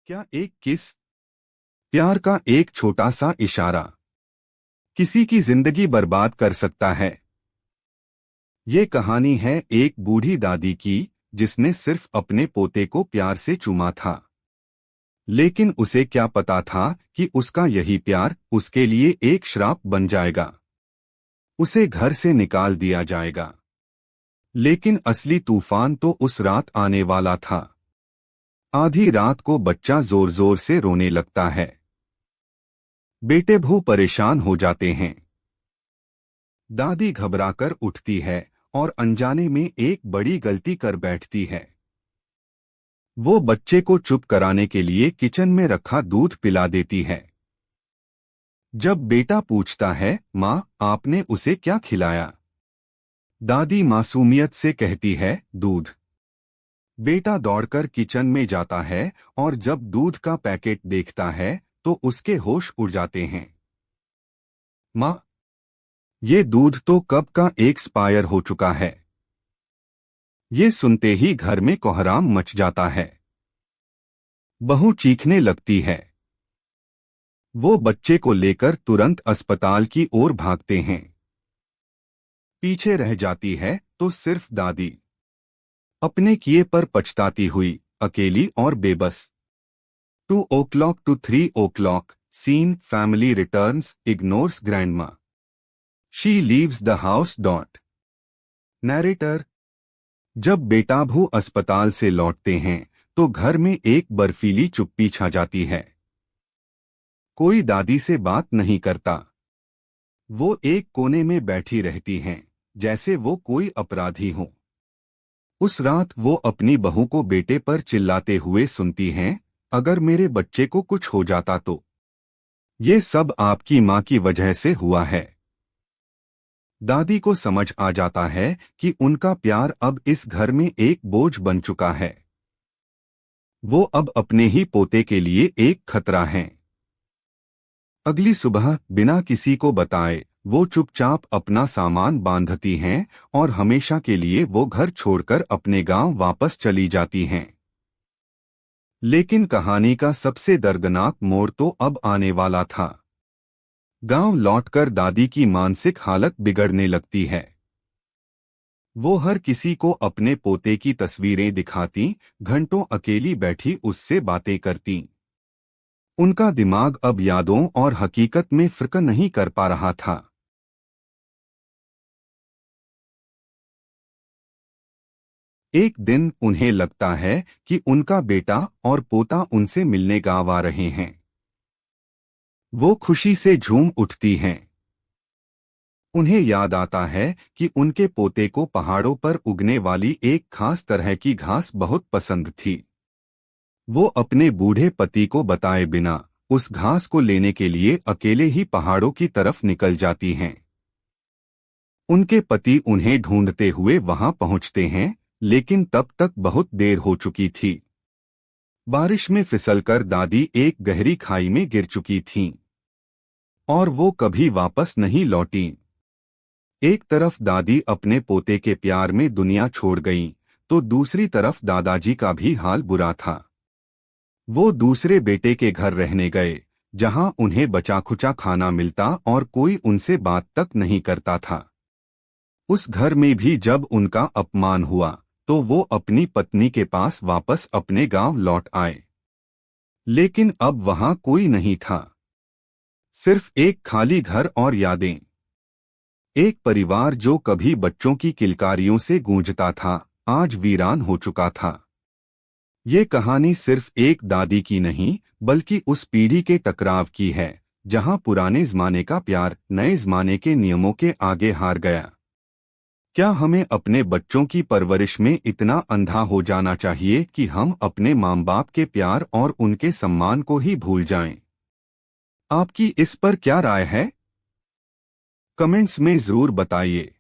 क्या एक किस, प्यार का एक छोटा सा इशारा किसी की जिंदगी बर्बाद कर सकता है। ये कहानी है एक बूढ़ी दादी की जिसने सिर्फ अपने पोते को प्यार से चूमा था। लेकिन उसे क्या पता था कि उसका यही प्यार उसके लिए एक श्राप बन जाएगा। उसे घर से निकाल दिया जाएगा। लेकिन असली तूफान तो उस रात आने वाला था। आधी रात को बच्चा जोर जोर से रोने लगता है। बेटे भू परेशान हो जाते हैं। दादी घबराकर उठती है और अनजाने में एक बड़ी गलती कर बैठती है। वो बच्चे को चुप कराने के लिए किचन में रखा दूध पिला देती है। जब बेटा पूछता है, माँ आपने उसे क्या खिलाया, दादी मासूमियत से कहती है, दूध। बेटा दौड़कर किचन में जाता है और जब दूध का पैकेट देखता है तो उसके होश उड़ जाते हैं। माँ, ये दूध तो कब का एक्सपायर हो चुका है। ये सुनते ही घर में कोहराम मच जाता है। बहू चीखने लगती है। वो बच्चे को लेकर तुरंत अस्पताल की ओर भागते हैं। पीछे रह जाती है तो सिर्फ दादी, अपने किए पर पछताती हुई, अकेली और बेबस। 2 o'clock to 3 o'clock, scene family returns, ignores grandma. She leaves the house. Narrator. जब बेटा भू अस्पताल से लौटते हैं तो घर में एक बर्फीली चुप्पी छा जाती है। कोई दादी से बात नहीं करता। वो एक कोने में बैठी रहती हैं, जैसे वो कोई अपराधी हो। उस रात वो अपनी बहू को बेटे पर चिल्लाते हुए सुनती हैं, अगर मेरे बच्चे को कुछ हो जाता तो। ये सब आपकी माँ की वजह से हुआ है। दादी को समझ आ जाता है कि उनका प्यार अब इस घर में एक बोझ बन चुका है। वो अब अपने ही पोते के लिए एक खतरा हैं। अगली सुबह बिना किसी को बताए वो चुपचाप अपना सामान बांधती हैं और हमेशा के लिए वो घर छोड़कर अपने गांव वापस चली जाती हैं। लेकिन कहानी का सबसे दर्दनाक मोड़ तो अब आने वाला था। गांव लौटकर दादी की मानसिक हालत बिगड़ने लगती है। वो हर किसी को अपने पोते की तस्वीरें दिखाती, घंटों अकेली बैठी उससे बातें करती। उनका दिमाग अब यादों और हकीकत में फर्क नहीं कर पा रहा था। एक दिन उन्हें लगता है कि उनका बेटा और पोता उनसे मिलने गांव आ रहे हैं। वो खुशी से झूम उठती हैं। उन्हें याद आता है कि उनके पोते को पहाड़ों पर उगने वाली एक खास तरह की घास बहुत पसंद थी। वो अपने बूढ़े पति को बताए बिना उस घास को लेने के लिए अकेले ही पहाड़ों की तरफ निकल जाती हैं। उनके पति उन्हें ढूंढते हुए वहां पहुंचते हैं, लेकिन तब तक बहुत देर हो चुकी थी। बारिश में फिसलकर दादी एक गहरी खाई में गिर चुकी थीं और वो कभी वापस नहीं लौटीं। एक तरफ दादी अपने पोते के प्यार में दुनिया छोड़ गईं, तो दूसरी तरफ दादाजी का भी हाल बुरा था। वो दूसरे बेटे के घर रहने गए, जहां उन्हें बचा खुचा खाना मिलता और कोई उनसे बात तक नहीं करता था। उस घर में भी जब उनका अपमान हुआ तो वो अपनी पत्नी के पास वापस अपने गांव लौट आए। लेकिन अब वहां कोई नहीं था, सिर्फ एक खाली घर और यादें। एक परिवार जो कभी बच्चों की किलकारियों से गूंजता था, आज वीरान हो चुका था। ये कहानी सिर्फ एक दादी की नहीं, बल्कि उस पीढ़ी के टकराव की है, जहां पुराने जमाने का प्यार नए जमाने के नियमों के आगे हार गया। क्या हमें अपने बच्चों की परवरिश में इतना अंधा हो जाना चाहिए कि हम अपने माँ बाप के प्यार और उनके सम्मान को ही भूल जाएं? आपकी इस पर क्या राय है? कमेंट्स में जरूर बताइए।